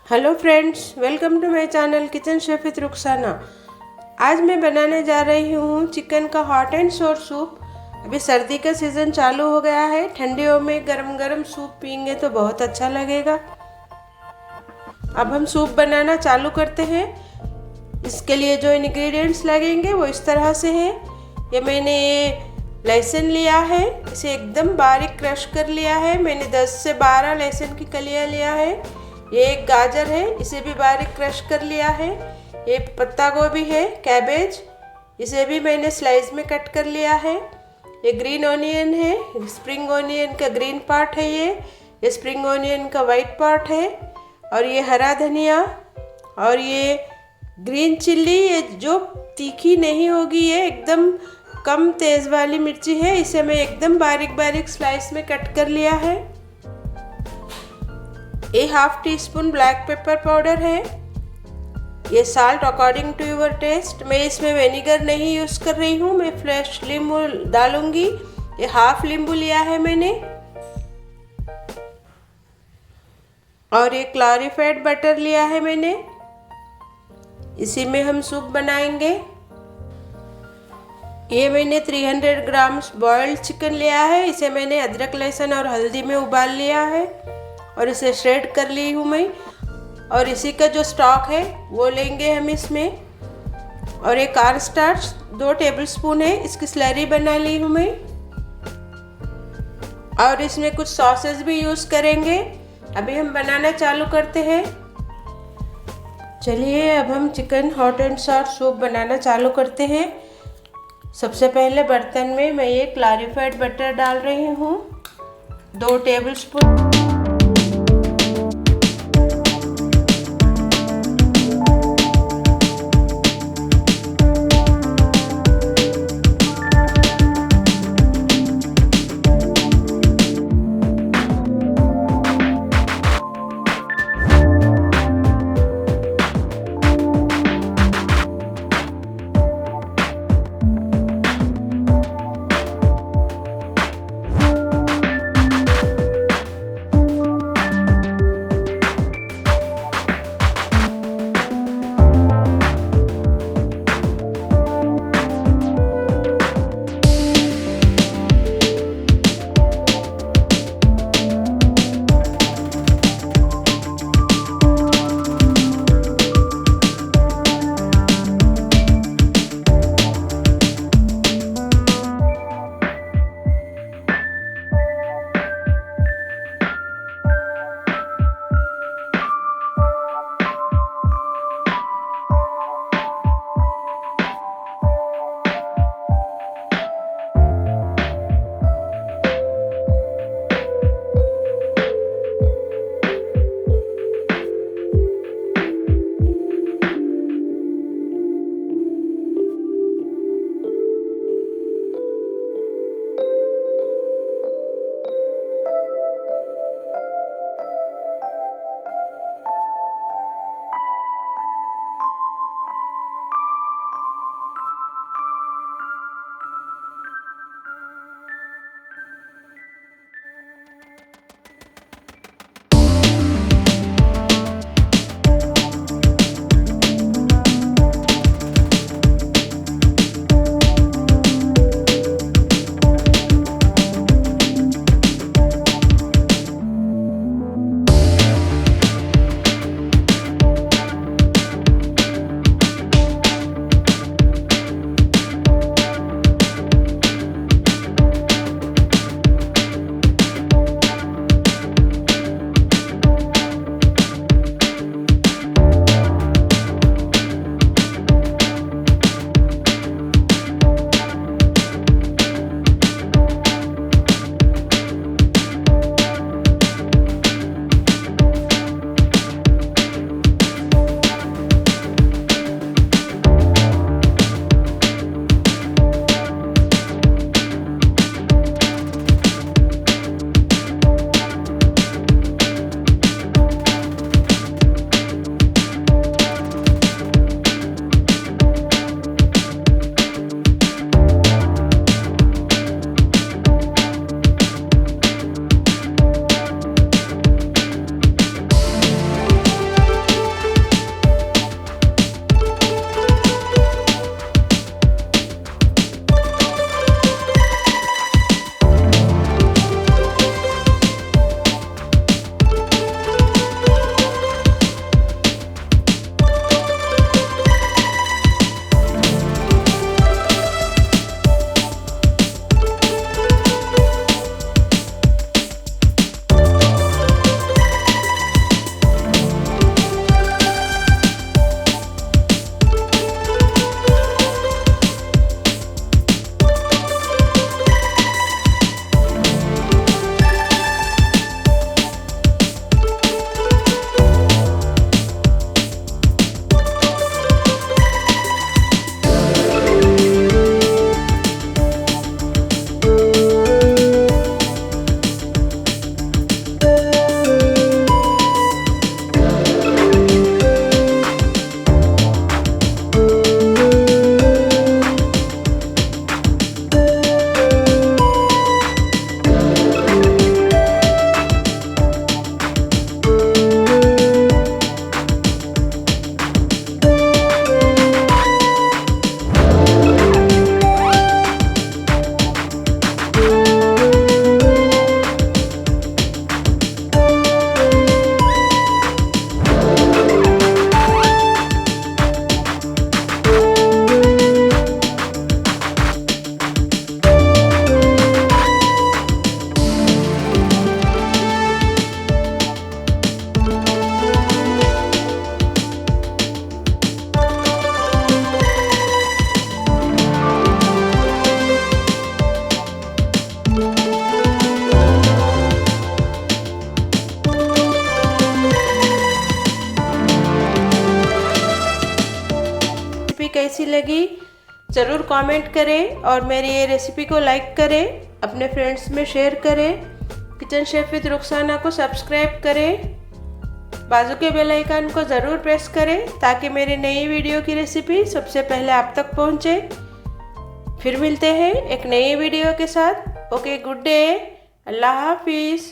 Hello friends, welcome to my channel kitchen chef with Rukhsana. आज मैं बनाने जा रही हूँ चिकन का हॉट एंड सोर सूप। अभी सर्दी का सीज़न चालू हो गया है। ठंडियों में गरम गरम सूप पियेंगे तो बहुत अच्छा लगेगा। अब हम सूप बनाना चालू करते हैं। इसके लिए जो इंग्रेडिएंट्स लगेंगे वो इस तरह से है। ये मैंने लहसुन लिया है, इसे एकदम बारीक क्रश कर लिया है। मैंने 10 से 12 लहसुन की कलियाँ लिया है। ये एक गाजर है, इसे भी बारीक क्रश कर लिया है। ये पत्ता गोभी है, कैबेज, इसे भी मैंने स्लाइस में कट कर लिया है। ये ग्रीन ऑनियन है, स्प्रिंग ऑनियन का ग्रीन पार्ट है। ये स्प्रिंग ऑनियन का वाइट पार्ट है। और ये हरा धनिया और ये ग्रीन चिल्ली, ये जो तीखी नहीं होगी, ये एकदम कम तेज़ वाली मिर्ची है। इसे मैं एकदम बारीक बारीक स्लाइस में कट कर लिया है। ये half teaspoon black pepper powder है। ये salt according to your taste. मैं इसमें विनेगर नहीं यूज़ कर रही हूँ, मैं फ्रेश नींबू डालूंगी। ये हाफ नींबू लिया है मैंने। और ये क्लैरिफाइड बटर लिया है मैंने। इसी में हम सूप बनाएंगे। ये मैंने 300 ग्राम्स बॉइल्ड चिकन लिया है। इसे मैंने अदरक लहसुन और हल्दी में उबाल लिया है और इसे श्रेड कर ली हूँ मैं। और इसी का जो स्टॉक है वो लेंगे हम इसमें। और एक कॉर्न स्टार्च 2 टेबलस्पून है, इसकी स्लरी बना ली हूँ मैं। और इसमें कुछ सॉसेस भी यूज़ करेंगे। अभी हम बनाना चालू करते हैं। चलिए अब हम chicken hot and sour soup बनाना चालू करते हैं। सबसे पहले बर्तन में मैं ये क्लैरिफाइड बटर डाल रही हूँ, 2 टेबलस्पून। कैसी लगी ज़रूर कमेंट करें और मेरी ये रेसिपी को लाइक करें, अपने फ्रेंड्स में शेयर करें। किचन शेफ विद रुखसाना को सब्सक्राइब करें, बाजू के बेल आइकन को ज़रूर प्रेस करें ताकि मेरी नई वीडियो की रेसिपी सबसे पहले आप तक पहुंचे। फिर मिलते हैं एक नई वीडियो के साथ। ओके, गुड डे, अल्लाह हाफिज़।